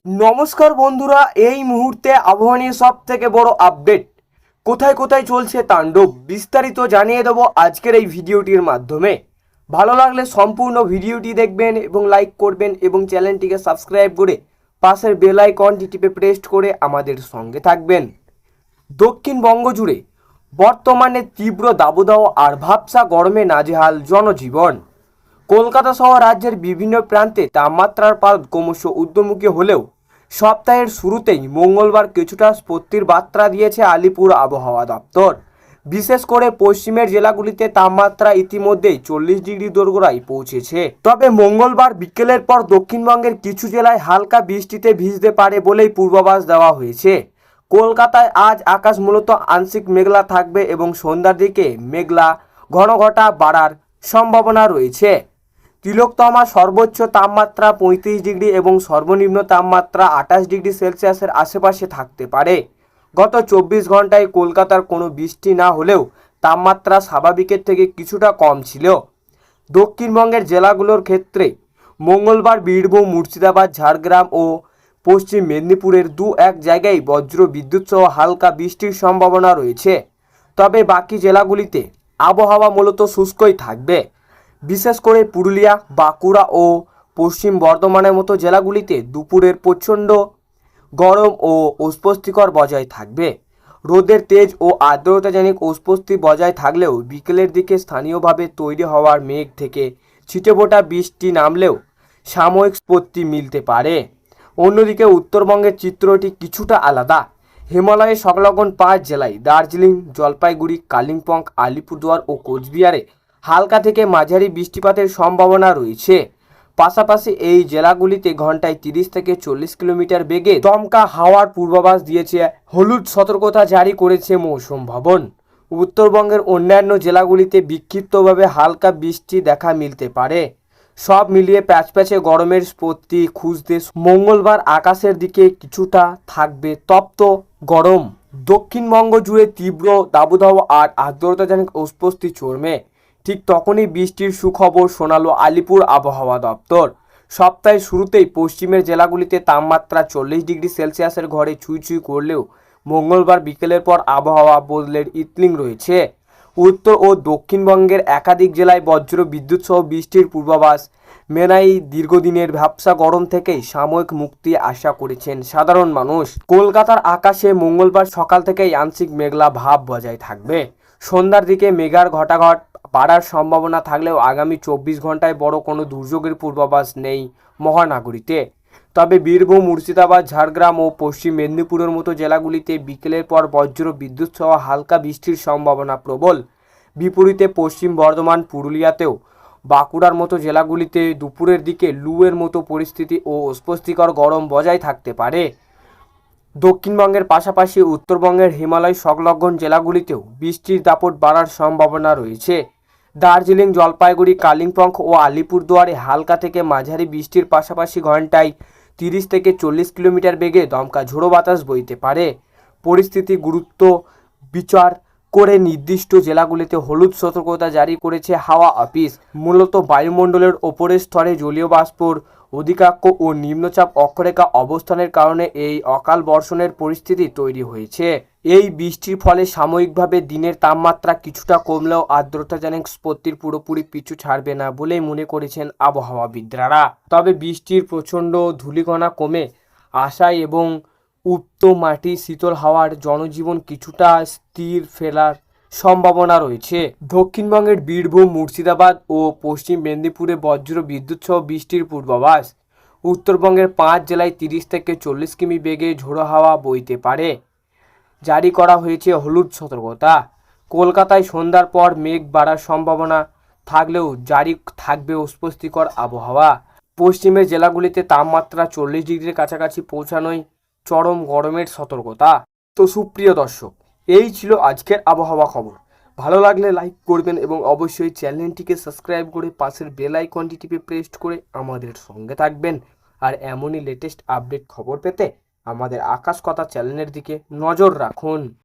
নমস্কার বন্ধুরা, এই মুহূর্তে আবহাওয়া নিয়ে সব থেকে বড় আপডেট, কোথায় কোথায় চলছে তাণ্ডব, বিস্তারিত জানিয়ে দেবো আজকের এই ভিডিওটির মাধ্যমে। ভালো লাগলে সম্পূর্ণ ভিডিওটি দেখবেন এবং লাইক করবেন এবং চ্যানেলটিকে সাবস্ক্রাইব করে পাশের বেল আইকনটি টিপে প্রেস করে আমাদের সঙ্গে থাকবেন। দক্ষিণবঙ্গ জুড়ে বর্তমানে তীব্র দাবদাহ আর ভাবসা গরমে নাজেহাল জনজীবন। কলকাতা সহ রাজ্যের বিভিন্ন প্রান্তে তাপমাত্রার পারদ ক্রমশ ঊর্ধ্বমুখী হলেও সপ্তাহের শুরুতেই মঙ্গলবার কিছুটা স্বস্তির বার্তা দিয়েছে আলিপুর আবহাওয়া দপ্তর। বিশেষ করে পশ্চিমের জেলাগুলিতে তাপমাত্রা ইতিমধ্যেই 40 ডিগ্রি দোরগোড়ায় পৌঁছেছে। তবে মঙ্গলবার বিকেলের পর দক্ষিণবঙ্গের কিছু জেলায় হালকা বৃষ্টিতে ভিজতে পারে বলেই পূর্বাভাস দেওয়া হয়েছে। কলকাতায় আজ আকাশ মূলত আংশিক মেঘলা থাকবে এবং সন্ধ্যার দিকে মেঘলা ঘন ঘটা বাড়ার সম্ভাবনা রয়েছে। তিলোকতমা সর্বোচ্চ তাপমাত্রা 35 ডিগ্রি এবং সর্বনিম্ন তাপমাত্রা 28 ডিগ্রি সেলসিয়াসের আশেপাশে থাকতে পারে। গত 24 ঘন্টায় কলকাতার কোনো বৃষ্টি না হলেও তাপমাত্রা স্বাভাবিকের থেকে কিছুটা কম ছিল। দক্ষিণবঙ্গের জেলাগুলোর ক্ষেত্রে মঙ্গলবার বীরভূম, মুর্শিদাবাদ, ঝাড়গ্রাম ও পশ্চিম মেদিনীপুরের এক জায়গায় বজ্র বিদ্যুৎ সহ হালকা বৃষ্টির সম্ভাবনা রয়েছে। তবে বাকি জেলাগুলিতে আবহাওয়া মূলত শুষ্কই থাকবে। বিশেষ করে পুরুলিয়া, বাঁকুড়া ও পশ্চিম বর্ধমানের মতো জেলাগুলিতে দুপুরের প্রচণ্ড গরম ও অস্বস্তিকর বজায় থাকবে। রোদের তেজ ও আর্দ্রতাজনিত অস্বস্তি বজায় থাকলেও বিকেলের দিকে স্থানীয়ভাবে তৈরি হওয়ার মেঘ থেকে ছিটেফোঁটা বৃষ্টি নামলেও সাময়িক স্বস্তি মিলতে পারে। অন্যদিকে উত্তরবঙ্গের চিত্রটি কিছুটা আলাদা। হিমালয়ের সংলগ্ন 5 জেলায় দার্জিলিং, জলপাইগুড়ি, কালিম্পং, আলিপুরদুয়ার ও কোচবিহারে হালকা থেকে মাঝারি বৃষ্টিপাতের সম্ভাবনা রয়েছে। পাশাপাশি এই জেলাগুলিতে ঘন্টায় 30 থেকে 40 কিলোমিটার বেগে দমকা হাওয়ার পূর্বাভাস দিয়েছে, হলুদ সতর্কতা জারি করেছে মৌসুম ভবন। উত্তরবঙ্গের অন্যান্য জেলাগুলিতে বিক্ষিপ্তভাবে হালকা বৃষ্টি দেখা মিলতে পারে। সব মিলিয়ে প্যাচপ্যাচে গরমের স্বস্তি খুঁজতে মঙ্গলবার আকাশের দিকে কিছুটা থাকবে তপ্ত গরম। দক্ষিণবঙ্গ জুড়ে তীব্র দাবদাহ আর আর্দ্রতাজনিত অস্বস্তি চড়বে। ঠিক তখনই বৃষ্টির সুখবর শোনালো আলিপুর আবহাওয়া দপ্তর। সপ্তাহের শুরুতেই পশ্চিমের জেলাগুলিতে তাপমাত্রা 40 ডিগ্রি সেলসিয়াসের ঘরে ছুঁই করলেও মঙ্গলবার বিকেলের পর আবহাওয়া বদলের ইতলিং রয়েছে। উত্তর ও দক্ষিণবঙ্গের একাধিক জেলায় বজ্র বিদ্যুৎ সহ বৃষ্টির পূর্বাভাস মেনাই দীর্ঘদিনের ভ্যাপসা গরম থেকেই সাময়িক মুক্তি আশা করেছেন সাধারণ মানুষ। কলকাতার আকাশে মঙ্গলবার সকাল থেকেই আংশিক মেঘলা ভাব বজায় থাকবে। সন্ধ্যার দিকে মেঘার ঘটাঘট বাড়ার সম্ভাবনা থাকলেও আগামী 24 ঘন্টায় বড় কোনো দুর্যোগের পূর্বাভাস নেই মহানগরীতে। তবে বীরভূম, মুর্শিদাবাদ, ঝাড়গ্রাম ও পশ্চিম মেদিনীপুরের মতো জেলাগুলিতে বিকেলের পর বজ্র বিদ্যুৎ সহ হালকা বৃষ্টির সম্ভাবনা প্রবল। বিপরীতে পশ্চিম বর্ধমান, পুরুলিয়াতেও বাঁকুড়ার মতো জেলাগুলিতে দুপুরের দিকে লুয়ের মতো পরিস্থিতি ও অস্বস্তিকর গরম বজায় থাকতে পারে। দক্ষিণবঙ্গের পাশাপাশি উত্তরবঙ্গের হিমালয় সংলগ্ন জেলাগুলিতেও বৃষ্টির দাপট বাড়ার সম্ভাবনা রয়েছে। দার্জিলিং, জলপাইগুড়ি, কালিম্পং ও আলিপুরদুয়ারে হালকা থেকে মাঝারি বৃষ্টির পাশাপাশি ঘন্টায় 30 থেকে 40 কিলোমিটার বেগে দমকা ঝোড়ো বাতাস বইতে পারে। পরিস্থিতি গুরুত্ব বিচার করে নির্দিষ্ট জেলাগুলিতে হলুদ সতর্কতা জারি করেছে হাওয়া অফিস। মূলত বায়ুমণ্ডলের ওপরের স্তরে জলীয় বাষ্পর অধিকাক্ষ ও নিম্নচাপ অক্ষরেখা অবস্থানের কারণে এই অকাল বর্ষণের পরিস্থিতি তৈরি হয়েছে। এই বৃষ্টির ফলে সাময়িকভাবে দিনের তাপমাত্রা কিছুটা কমলেও আর্দ্রতাজনিত স্বস্তির পুরোপুরি পিছু ছাড়বে না বলেই মনে করেছেন আবহাওয়াবিদরা। তবে বৃষ্টির প্রচণ্ড ধূলিকণা কমে আসায় এবং উপ্ত মাটি, শীতল হাওয়ার জনজীবন কিছুটা স্থির ফেরার সম্ভাবনা রয়েছে। দক্ষিণবঙ্গের বীরভূম, মুর্শিদাবাদ ও পশ্চিম মেদিনীপুরে বজ্র বিদ্যুৎ সহ বৃষ্টির পূর্বাভাস। উত্তরবঙ্গের 5 জেলায় 30 থেকে 40 কিমি বেগে ঝোড়ো হাওয়া বইতে পারে। জারি করা হয়েছে হলুদ সতর্কতা। কলকাতায় সন্ধ্যার পর মেঘ বাড়ার সম্ভাবনা থাকলেও জারি থাকবে অস্বস্তিকর আবহাওয়া। পশ্চিমের জেলাগুলিতে তাপমাত্রা 40 ডিগ্রির কাছাকাছি পৌঁছানোয় চরম গরমের সতর্কতা। তো সুপ্রিয় দর্শক, এই ছিল আজকের আবহাওয়া খবর। ভালো লাগলে লাইক করবেন এবং অবশ্যই চ্যানেলটিকে সাবস্ক্রাইব করে পাশের বেল আইকনটি টিপে প্রেস করে আমাদের সঙ্গে থাকবেন। আর এমনই লেটেস্ট আপডেট খবর পেতে আমাদের আকাশ কথা চ্যানেলের দিকে নজর রাখুন।